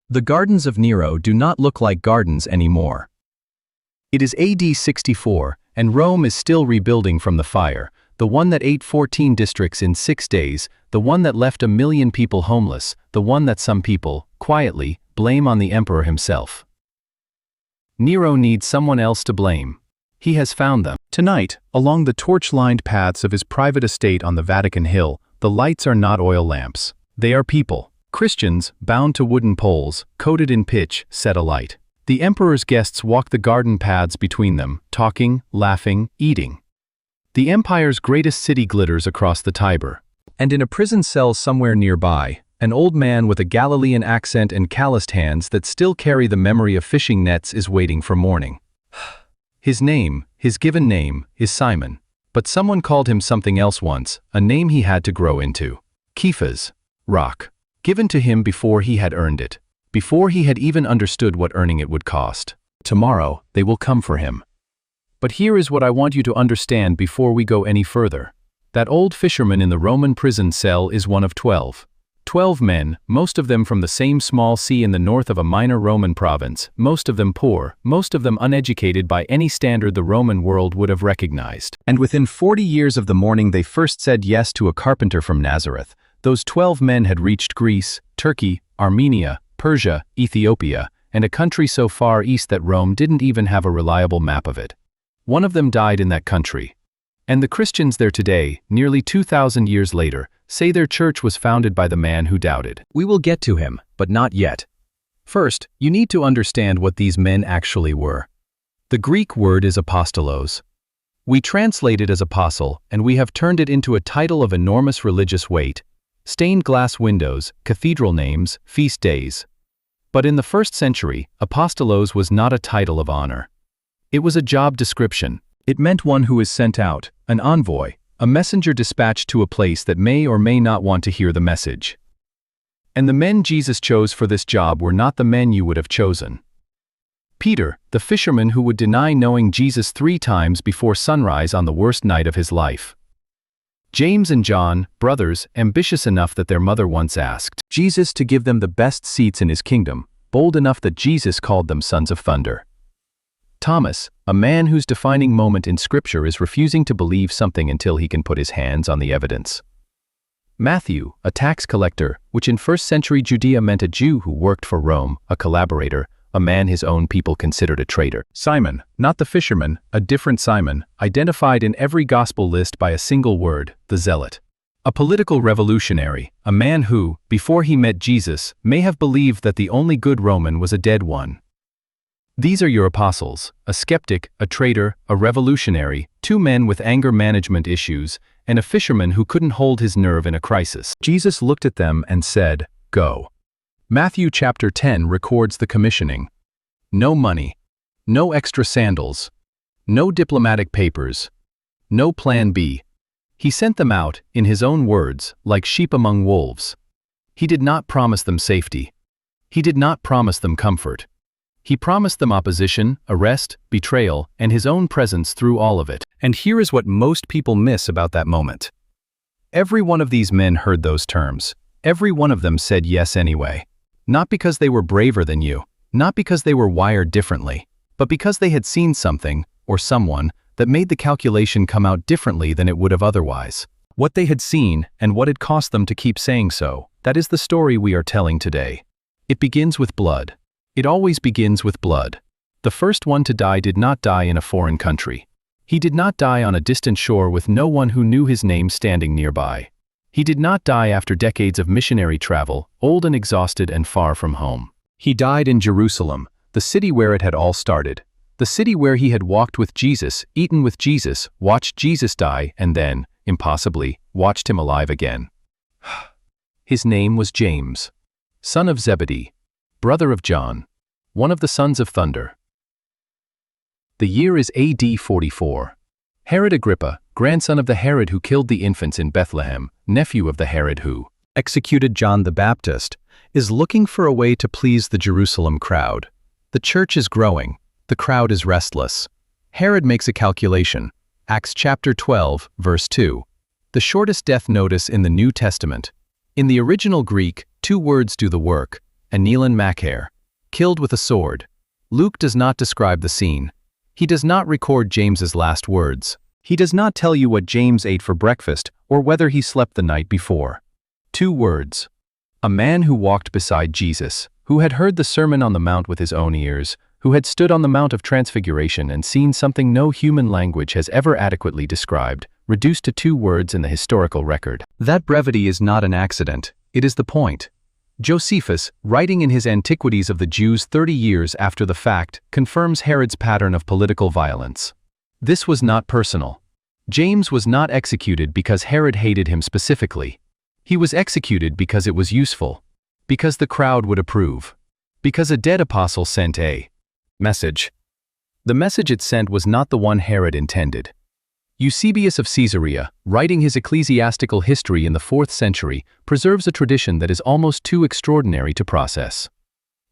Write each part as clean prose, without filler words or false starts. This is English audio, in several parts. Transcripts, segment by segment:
The gardens of Nero do not look like gardens anymore. It is AD 64, and Rome is still rebuilding from the fire, the one that ate 14 districts in 6 days, the one that left 1 million people homeless, the one that some people, quietly, blame on the emperor himself. Nero needs someone else to blame. He has found them. Tonight, along the torch-lined paths of his private estate on the Vatican Hill, the lights are not oil lamps. They are people. Christians, bound to wooden poles, coated in pitch, set alight. The emperor's guests walk the garden paths between them, talking, laughing, eating. The empire's greatest city glitters across the Tiber. And in a prison cell somewhere nearby, an old man with a Galilean accent and calloused hands that still carry the memory of fishing nets is waiting for morning. His name, his given name, is Simon. But someone called him something else once, a name he had to grow into. Kephas, rock. Given to him before he had earned it, before he had even understood what earning it would cost. Tomorrow, they will come for him. But here is what I want you to understand before we go any further. That old fisherman in the Roman prison cell is one of 12. 12 men, most of them from the same small sea in the north of a minor Roman province, most of them poor, most of them uneducated by any standard the Roman world would have recognized. And within 40 years of the morning they first said yes to a carpenter from Nazareth, those 12 men had reached Greece, Turkey, Armenia, Persia, Ethiopia, and a country so far east that Rome didn't even have a reliable map of it. One of them died in that country. And the Christians there today, nearly 2,000 years later, say their church was founded by the man who doubted. We will get to him, but not yet. First, you need to understand what these men actually were. The Greek word is apostolos. We translate it as apostle, and we have turned it into a title of enormous religious weight. Stained glass windows, cathedral names, feast days. But in the first century, apostolos was not a title of honor. It was a job description. It meant one who is sent out, an envoy, a messenger dispatched to a place that may or may not want to hear the message. And the men Jesus chose for this job were not the men you would have chosen. Peter, the fisherman who would deny knowing Jesus 3 times before sunrise on the worst night of his life. James and John, brothers, ambitious enough that their mother once asked Jesus to give them the best seats in his kingdom, bold enough that Jesus called them sons of thunder. Thomas, a man whose defining moment in Scripture is refusing to believe something until he can put his hands on the evidence. Matthew, a tax collector, which in first-century Judea meant a Jew who worked for Rome, a collaborator, a man his own people considered a traitor. Simon, not the fisherman, a different Simon, identified in every gospel list by a single word, the zealot. A political revolutionary, a man who, before he met Jesus, may have believed that the only good Roman was a dead one. These are your apostles, a skeptic, a traitor, a revolutionary, 2 men with anger management issues, and a fisherman who couldn't hold his nerve in a crisis. Jesus looked at them and said, "Go." Matthew chapter 10 records the commissioning. No money, no extra sandals, no diplomatic papers, no plan B. He sent them out, in his own words, like sheep among wolves. He did not promise them safety. He did not promise them comfort. He promised them opposition, arrest, betrayal, and his own presence through all of it. And here is what most people miss about that moment. Every one of these men heard those terms. Every one of them said yes anyway. Not because they were braver than you, not because they were wired differently, but because they had seen something, or someone, that made the calculation come out differently than it would have otherwise. What they had seen, and what it cost them to keep saying so, that is the story we are telling today. It begins with blood. It always begins with blood. The first one to die did not die in a foreign country. He did not die on a distant shore with no one who knew his name standing nearby. He did not die after decades of missionary travel, old and exhausted and far from home. He died in Jerusalem, the city where it had all started. The city where he had walked with Jesus, eaten with Jesus, watched Jesus die, and then, impossibly, watched him alive again. His name was James, son of Zebedee, brother of John, one of the sons of thunder. The year is AD 44. Herod Agrippa, grandson of the Herod who killed the infants in Bethlehem, nephew of the Herod who executed John the Baptist, is looking for a way to please the Jerusalem crowd. The church is growing. The crowd is restless. Herod makes a calculation. Acts chapter 12, verse 2. The shortest death notice in the New Testament. In the original Greek, 2 words do the work. Anilan Machair, killed with a sword. Luke does not describe the scene. He does not record James's last words. He does not tell you what James ate for breakfast or whether he slept the night before. 2 words. A man who walked beside Jesus, who had heard the Sermon on the Mount with his own ears, who had stood on the Mount of Transfiguration and seen something no human language has ever adequately described, reduced to 2 words in the historical record. That brevity is not an accident. It is the point. Josephus, writing in his Antiquities of the Jews 30 years after the fact, confirms Herod's pattern of political violence. This was not personal. James was not executed because Herod hated him specifically. He was executed because it was useful, because the crowd would approve, because a dead apostle sent a message. The message it sent was not the one Herod intended. Eusebius of Caesarea, writing his ecclesiastical history in the 4th century, preserves a tradition that is almost too extraordinary to process.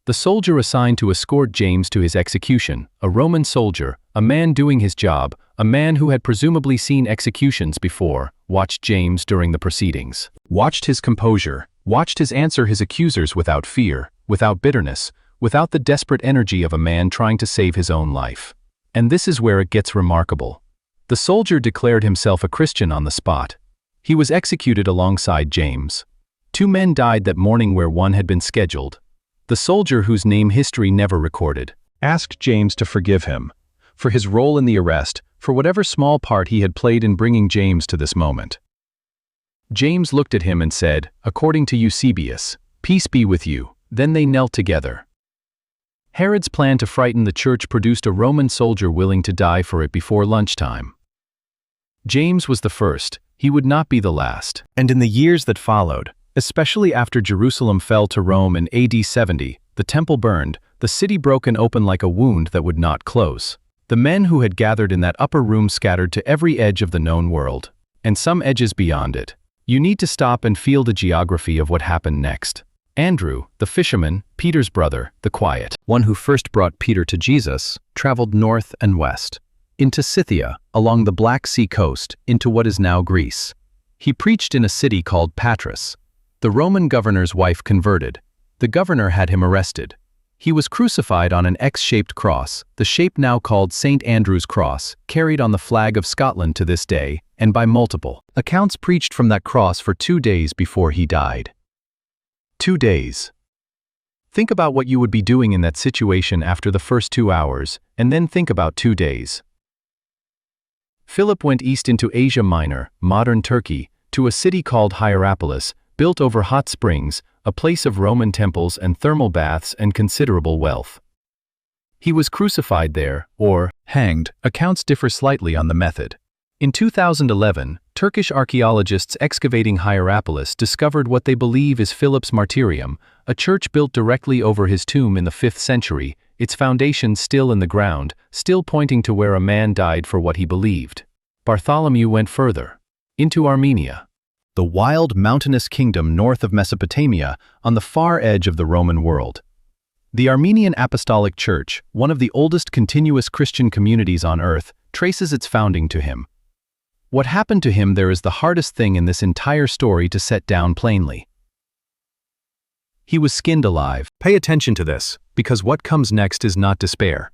The soldier assigned to escort James to his execution, a Roman soldier, a man doing his job, a man who had presumably seen executions before, watched James during the proceedings, watched his composure, watched his answer his accusers without fear, without bitterness, without the desperate energy of a man trying to save his own life. And this is where it gets remarkable. The soldier declared himself a Christian on the spot. He was executed alongside James. 2 men died that morning where one had been scheduled. The soldier, whose name history never recorded, asked James to forgive him for his role in the arrest, for whatever small part he had played in bringing James to this moment. James looked at him and said, according to Eusebius, "Peace be with you." Then they knelt together. Herod's plan to frighten the church produced a Roman soldier willing to die for it before lunchtime. James was the first. He would not be the last. And in the years that followed, especially after Jerusalem fell to Rome in AD 70, the temple burned, the city broken open like a wound that would not close. The men who had gathered in that upper room scattered to every edge of the known world, and some edges beyond it. You need to stop and feel the geography of what happened next. Andrew, the fisherman, Peter's brother, the quiet one who first brought Peter to Jesus, traveled north and west, into Scythia, along the Black Sea coast, into what is now Greece. He preached in a city called Patras. The Roman governor's wife converted. The governor had him arrested. He was crucified on an X-shaped cross, the shape now called St. Andrew's Cross, carried on the flag of Scotland to this day, and by multiple accounts preached from that cross for 2 days before he died. 2 days. Think about what you would be doing in that situation after the first 2 hours, and then think about 2 days. Philip went east into Asia Minor, modern Turkey, to a city called Hierapolis, built over hot springs, a place of Roman temples and thermal baths and considerable wealth. He was crucified there, or hanged. Accounts differ slightly on the method. In 2011, Turkish archaeologists excavating Hierapolis discovered what they believe is Philip's martyrium, a church built directly over his tomb in the 5th century, its foundations still in the ground, still pointing to where a man died for what he believed. Bartholomew went further. Into Armenia, the wild mountainous kingdom north of Mesopotamia, on the far edge of the Roman world. The Armenian Apostolic Church, one of the oldest continuous Christian communities on earth, traces its founding to him. What happened to him there is the hardest thing in this entire story to set down plainly. He was skinned alive. Pay attention to this, because what comes next is not despair.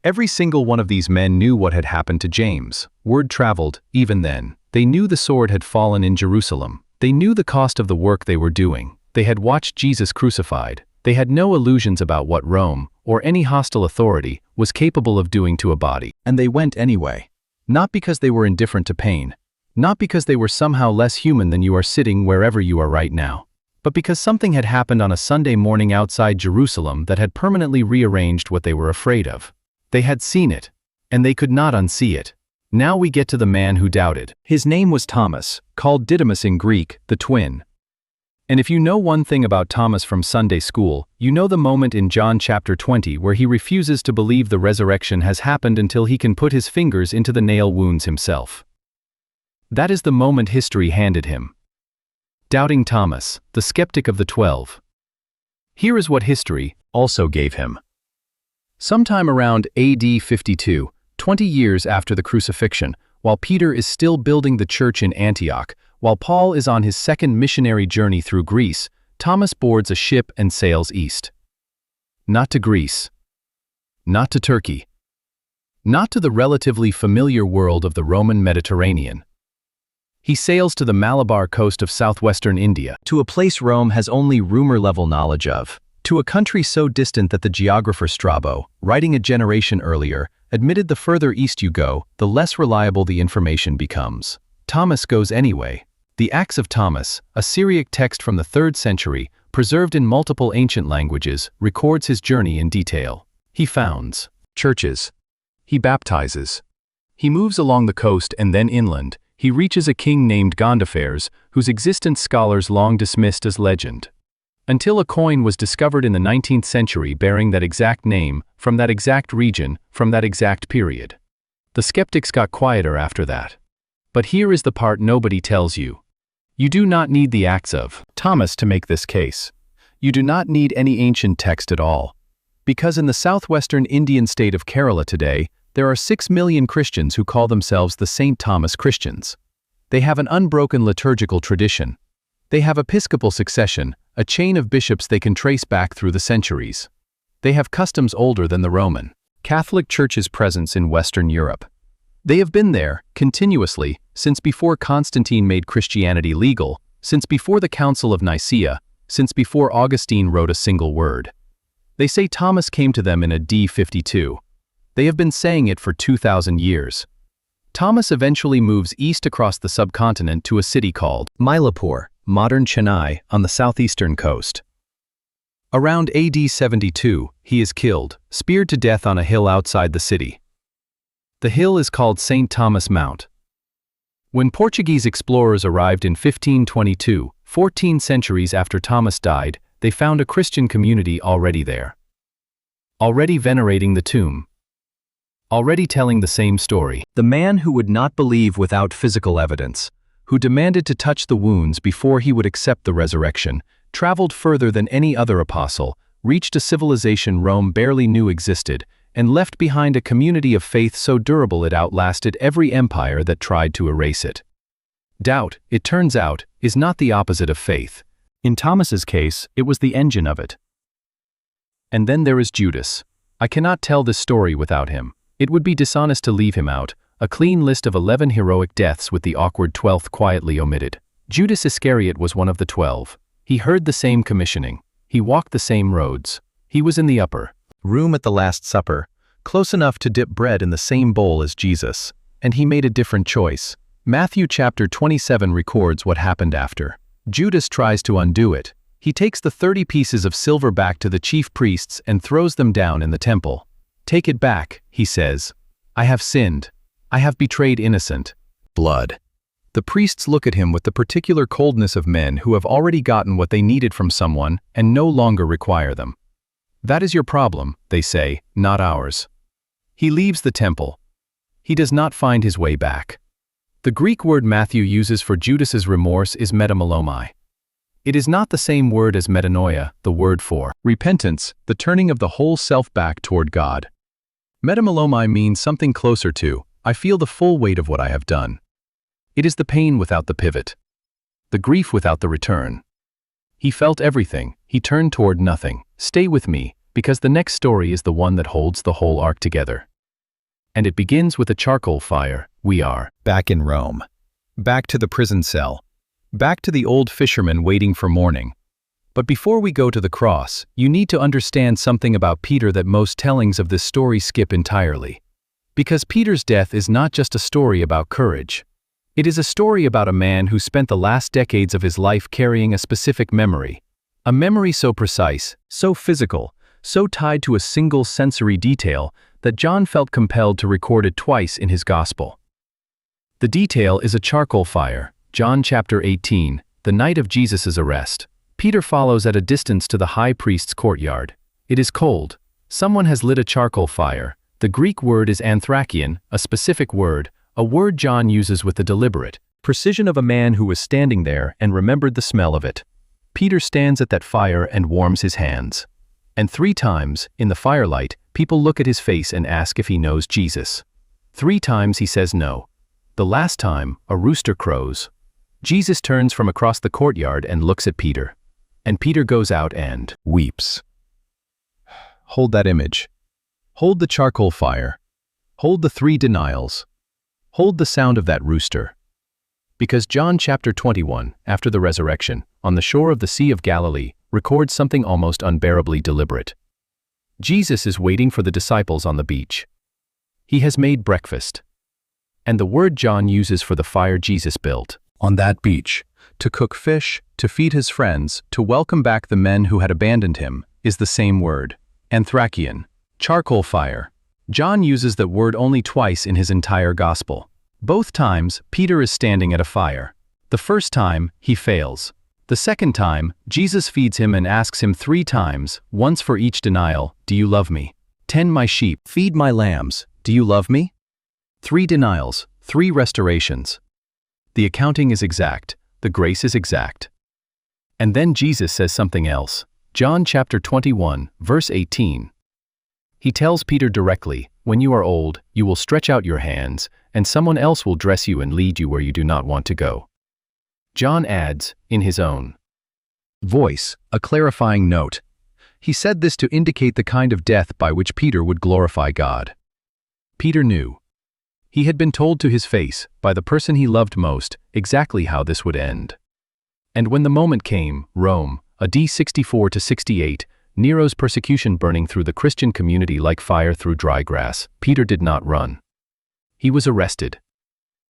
Every single one of these men knew what had happened to James. Word traveled, even then. They knew the sword had fallen in Jerusalem. They knew the cost of the work they were doing. They had watched Jesus crucified. They had no illusions about what Rome, or any hostile authority, was capable of doing to a body. And they went anyway. Not because they were indifferent to pain. Not because they were somehow less human than you are sitting wherever you are right now. But because something had happened on a Sunday morning outside Jerusalem that had permanently rearranged what they were afraid of. They had seen it, and they could not unsee it. Now we get to the man who doubted. His name was Thomas, called Didymus in Greek, the twin. And if you know one thing about Thomas from Sunday school, you know the moment in John chapter 20 where he refuses to believe the resurrection has happened until he can put his fingers into the nail wounds himself. That is the moment history handed him. Doubting Thomas, the skeptic of the 12. Here is what history also gave him. Sometime around AD 52, 20 years after the crucifixion, while Peter is still building the church in Antioch, while Paul is on his second missionary journey through Greece, Thomas boards a ship and sails east. Not to Greece. Not to Turkey. Not to the relatively familiar world of the Roman Mediterranean. He sails to the Malabar coast of southwestern India, to a place Rome has only rumor-level knowledge of, to a country so distant that the geographer Strabo, writing a generation earlier, admitted the further east you go, the less reliable the information becomes. Thomas goes anyway. The Acts of Thomas, a Syriac text from the 3rd century, preserved in multiple ancient languages, records his journey in detail. He founds churches. He baptizes. He moves along the coast and then inland. He reaches a king named Gondophares, whose existence scholars long dismissed as legend. Until a coin was discovered in the 19th century bearing that exact name, from that exact region, from that exact period. The skeptics got quieter after that. But here is the part nobody tells you. You do not need the Acts of Thomas to make this case. You do not need any ancient text at all. Because in the southwestern Indian state of Kerala today, there are 6 million Christians who call themselves the St. Thomas Christians. They have an unbroken liturgical tradition. They have episcopal succession, a chain of bishops they can trace back through the centuries. They have customs older than the Roman Catholic Church's presence in Western Europe. They have been there, continuously, since before Constantine made Christianity legal, since before the Council of Nicaea, since before Augustine wrote a single word. They say Thomas came to them in AD 52. They have been saying it for 2,000 years. Thomas eventually moves east across the subcontinent to a city called Mylapore, modern Chennai, on the southeastern coast. Around AD 72, he is killed, speared to death on a hill outside the city. The hill is called St. Thomas Mount. When Portuguese explorers arrived in 1522, 14 centuries after Thomas died, they found a Christian community already there. Already venerating the tomb. Already telling the same story. The man who would not believe without physical evidence, who demanded to touch the wounds before he would accept the resurrection, traveled further than any other apostle, reached a civilization Rome barely knew existed, and left behind a community of faith so durable it outlasted every empire that tried to erase it. Doubt, it turns out, is not the opposite of faith. In Thomas's case, it was the engine of it. And then there is Judas. I cannot tell this story without him. It would be dishonest to leave him out, a clean list of 11 heroic deaths with the awkward 12th quietly omitted. Judas Iscariot was one of the 12. He heard the same commissioning. He walked the same roads. He was in the upper room at the Last Supper, close enough to dip bread in the same bowl as Jesus, and he made a different choice. Matthew chapter 27 records what happened after. Judas tries to undo it. He takes the 30 pieces of silver back to the chief priests and throws them down in the temple. Take it back, he says. I have sinned. I have betrayed innocent blood. The priests look at him with the particular coldness of men who have already gotten what they needed from someone and no longer require them. That is your problem, they say, not ours. He leaves the temple. He does not find his way back. The Greek word Matthew uses for Judas's remorse is metamelomai. It is not the same word as metanoia, the word for repentance, the turning of the whole self back toward God. Metamelomai means something closer to, I feel the full weight of what I have done. It is the pain without the pivot. The grief without the return. He felt everything, he turned toward nothing. Stay with me, because the next story is the one that holds the whole arc together. And it begins with a charcoal fire. We are back in Rome. Back to the prison cell. Back to the old fisherman waiting for morning. But before we go to the cross, you need to understand something about Peter that most tellings of this story skip entirely. Because Peter's death is not just a story about courage. It is a story about a man who spent the last decades of his life carrying a specific memory. A memory so precise, so physical, so tied to a single sensory detail that John felt compelled to record it twice in his gospel. The detail is a charcoal fire. John chapter 18, the night of Jesus' arrest. Peter follows at a distance to the high priest's courtyard. It is cold. Someone has lit a charcoal fire. The Greek word is anthrakion, a specific word, a word John uses with the deliberate precision of a man who was standing there and remembered the smell of it. Peter stands at that fire and warms his hands. And 3 times, in the firelight, people look at his face and ask if he knows Jesus. 3 times he says no. The last time, a rooster crows. Jesus turns from across the courtyard and looks at Peter. And Peter goes out and weeps. Hold that image. Hold the charcoal fire. Hold the 3 denials. Hold the sound of that rooster. Because John chapter 21, after the resurrection, on the shore of the Sea of Galilee, records something almost unbearably deliberate. Jesus is waiting for the disciples on the beach. He has made breakfast. And the word John uses for the fire Jesus built on that beach, to cook fish, to feed his friends, to welcome back the men who had abandoned him, is the same word, anthrakion, charcoal fire. John uses that word only twice in his entire gospel. Both times, Peter is standing at a fire. The first time, he fails. The second time, Jesus feeds him and asks him 3 times, once for each denial, do you love me? Tend my sheep, feed my lambs, do you love me? 3 denials, 3 restorations. The accounting is exact, the grace is exact. And then Jesus says something else. John chapter 21, verse 18. He tells Peter directly, when you are old, you will stretch out your hands, and someone else will dress you and lead you where you do not want to go. John adds, in his own voice, a clarifying note. He said this to indicate the kind of death by which Peter would glorify God. Peter knew. He had been told to his face, by the person he loved most, exactly how this would end. And when the moment came, Rome, AD 64 to 68, Nero's persecution burning through the Christian community like fire through dry grass, Peter did not run. He was arrested.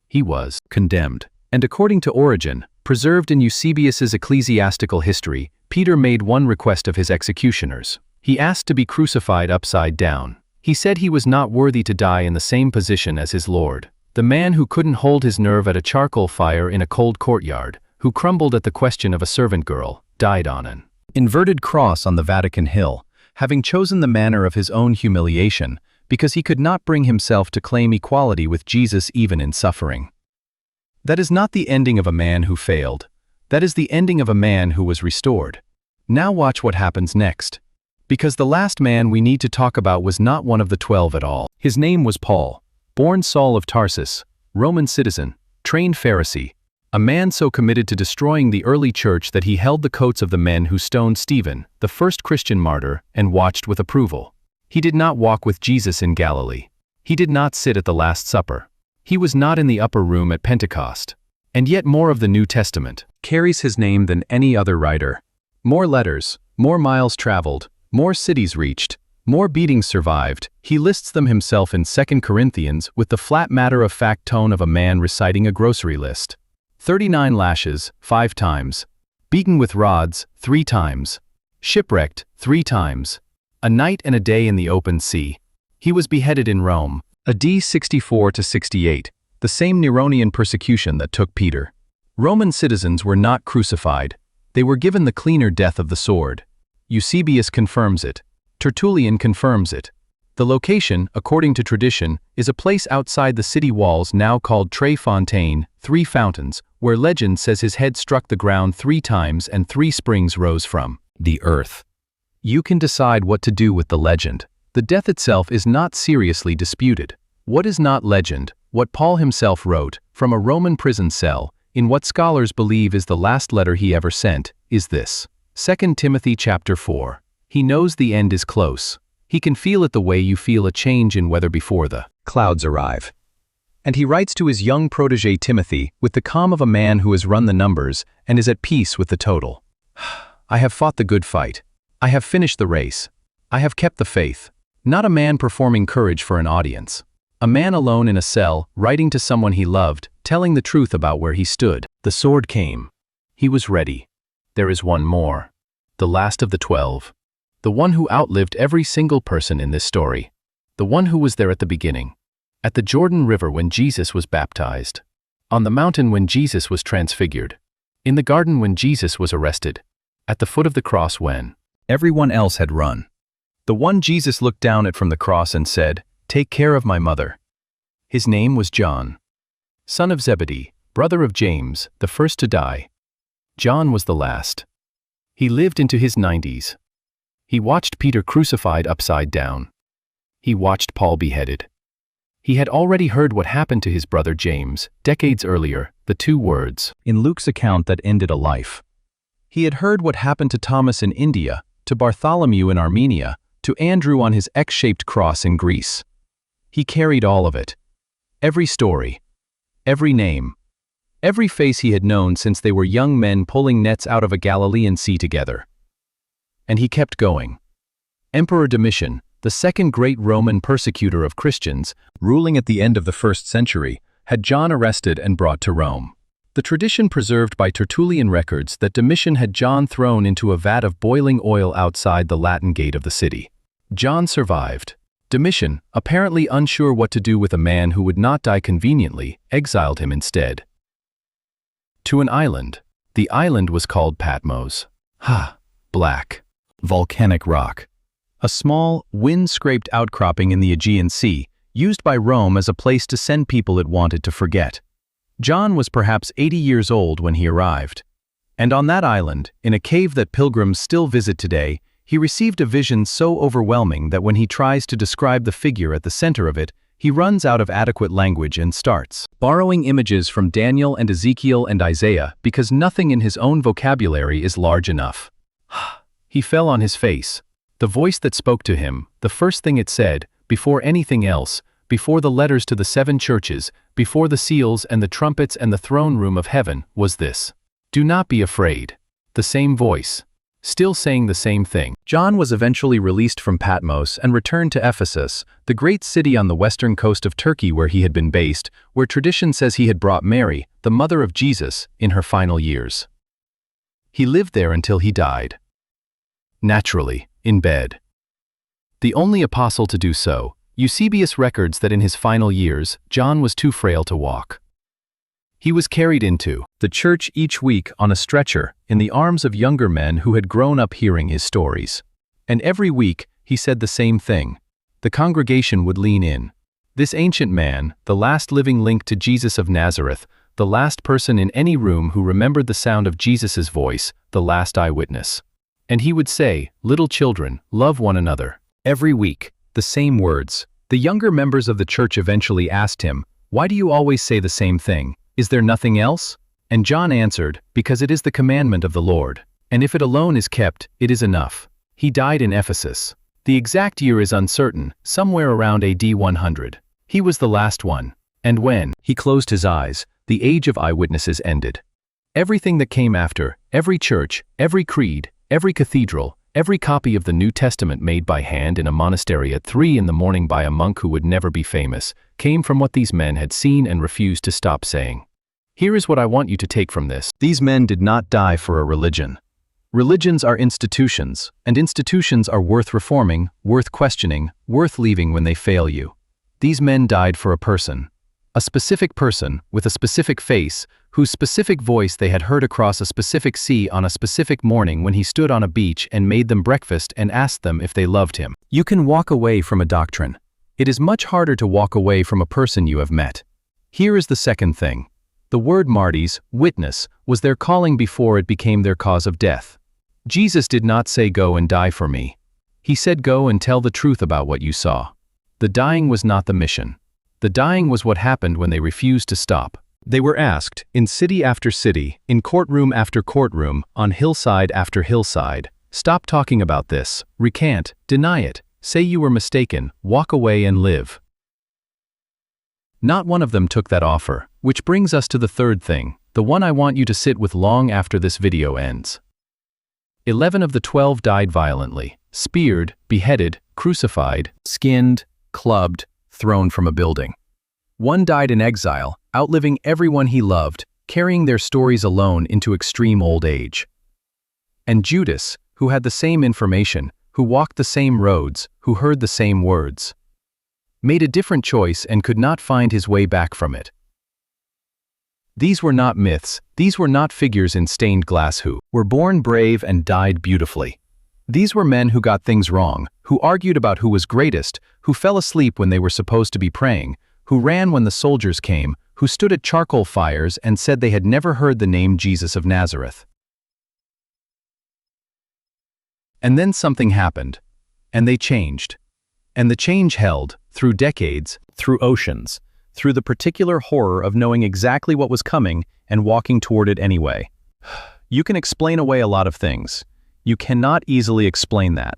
He was condemned. And according to Origen, preserved in Eusebius's ecclesiastical history, Peter made one request of his executioners. He asked to be crucified upside down. He said he was not worthy to die in the same position as his Lord. The man who couldn't hold his nerve at a charcoal fire in a cold courtyard, who crumbled at the question of a servant girl, died on an inverted cross on the Vatican Hill, having chosen the manner of his own humiliation, because he could not bring himself to claim equality with Jesus even in suffering. That is not the ending of a man who failed. That is the ending of a man who was restored. Now watch what happens next. Because the last man we need to talk about was not one of the 12 at all. His name was Paul, born Saul of Tarsus, Roman citizen, trained Pharisee, a man so committed to destroying the early church that he held the coats of the men who stoned Stephen, the first Christian martyr, and watched with approval. He did not walk with Jesus in Galilee. He did not sit at the Last Supper. He was not in the upper room at Pentecost. And yet more of the New Testament carries his name than any other writer. More letters, more miles traveled, more cities reached, more beatings survived. He lists them himself in 2 Corinthians with the flat matter-of-fact tone of a man reciting a grocery list. 39 lashes, 5 times. Beaten with rods, 3 times. Shipwrecked, 3 times. A night and a day in the open sea. He was beheaded in Rome. AD 64 to 68, the same Neronian persecution that took Peter. Roman citizens were not crucified. They were given the cleaner death of the sword. Eusebius confirms it. Tertullian confirms it. The location, according to tradition, is a place outside the city walls now called Tre Fontaine, 3 fountains, where legend says his head struck the ground 3 times and 3 springs rose from the earth. You can decide what to do with the legend. The death itself is not seriously disputed. What is not legend, what Paul himself wrote, from a Roman prison cell, in what scholars believe is the last letter he ever sent, is this. 2 Timothy chapter 4. He knows the end is close. He can feel it the way you feel a change in weather before the clouds arrive. And he writes to his young protege Timothy with the calm of a man who has run the numbers and is at peace with the total. I have fought the good fight. I have finished the race. I have kept the faith. Not a man performing courage for an audience. A man alone in a cell, writing to someone he loved, telling the truth about where he stood. The sword came. He was ready. There is one more. The last of the 12. The one who outlived every single person in this story. The one who was there at the beginning. At the Jordan River when Jesus was baptized. On the mountain when Jesus was transfigured. In the garden when Jesus was arrested. At the foot of the cross when everyone else had run. The one Jesus looked down at from the cross and said, "Take care of my mother." His name was John, son of Zebedee, brother of James, the first to die. John was the last. He lived into his 90s. He watched Peter crucified upside down. He watched Paul beheaded. He had already heard what happened to his brother James, decades earlier, the 2 words in Luke's account that ended a life. He had heard what happened to Thomas in India, to Bartholomew in Armenia, to Andrew on his X-shaped cross in Greece. He carried all of it. Every story. Every name. Every face he had known since they were young men pulling nets out of a Galilean sea together. And he kept going. Emperor Domitian, the second great Roman persecutor of Christians, ruling at the end of the 1st century, had John arrested and brought to Rome. The tradition preserved by Tertullian records that Domitian had John thrown into a vat of boiling oil outside the Latin gate of the city. John survived. Domitian, apparently unsure what to do with a man who would not die conveniently, exiled him instead. To an island. The island was called Patmos. Black. Volcanic rock. A small, wind-scraped outcropping in the Aegean Sea, used by Rome as a place to send people it wanted to forget. John was perhaps 80 years old when he arrived. And on that island, in a cave that pilgrims still visit today, he received a vision so overwhelming that when he tries to describe the figure at the center of it, he runs out of adequate language and starts borrowing images from Daniel and Ezekiel and Isaiah because nothing in his own vocabulary is large enough. He fell on his face. The voice that spoke to him, the first thing it said, before anything else, before the letters to the 7 churches, before the seals and the trumpets and the throne room of heaven, was this: "Do not be afraid." The same voice. Still saying the same thing. John was eventually released from Patmos and returned to Ephesus, the great city on the western coast of Turkey where he had been based, where tradition says he had brought Mary, the mother of Jesus, in her final years. He lived there until he died. Naturally, in bed. The only apostle to do so, Eusebius records that in his final years, John was too frail to walk. He was carried into the church each week on a stretcher in the arms of younger men who had grown up hearing his stories. And every week, he said the same thing. The congregation would lean in. This ancient man, the last living link to Jesus of Nazareth, the last person in any room who remembered the sound of Jesus's voice, the last eyewitness. And he would say, "Little children, love one another." Every week. The same words. The younger members of the church eventually asked him, "Why do you always say the same thing? Is there nothing else?" And John answered, "Because it is the commandment of the Lord. And if it alone is kept, it is enough." He died in Ephesus. The exact year is uncertain, somewhere around AD 100. He was the last one. And when he closed his eyes, the age of eyewitnesses ended. Everything that came after, every church, every creed, every cathedral, every copy of the New Testament made by hand in a monastery at 3 in the morning by a monk who would never be famous, came from what these men had seen and refused to stop saying. Here is what I want you to take from this. These men did not die for a religion. Religions are institutions, and institutions are worth reforming, worth questioning, worth leaving when they fail you. These men died for a person. A specific person, with a specific face, whose specific voice they had heard across a specific sea on a specific morning when he stood on a beach and made them breakfast and asked them if they loved him. You can walk away from a doctrine. It is much harder to walk away from a person you have met. Here is the second thing. The word martyrs, witness, was their calling before it became their cause of death. Jesus did not say go and die for me. He said go and tell the truth about what you saw. The dying was not the mission. The dying was what happened when they refused to stop. They were asked, in city after city, in courtroom after courtroom, on hillside after hillside, stop talking about this, recant, deny it, say you were mistaken, walk away and live. Not one of them took that offer, which brings us to the third thing, the one I want you to sit with long after this video ends. 11 of the 12 died violently, speared, beheaded, crucified, skinned, clubbed, thrown from a building. One died in exile, outliving everyone he loved, carrying their stories alone into extreme old age. And Judas, who had the same information, who walked the same roads, who heard the same words, made a different choice and could not find his way back from it. These were not myths, these were not figures in stained glass who were born brave and died beautifully. These were men who got things wrong, who argued about who was greatest, who fell asleep when they were supposed to be praying, who ran when the soldiers came, who stood at charcoal fires and said they had never heard the name Jesus of Nazareth. And then something happened, and they changed. And the change held, through decades, through oceans, through the particular horror of knowing exactly what was coming and walking toward it anyway. You can explain away a lot of things. You cannot easily explain that.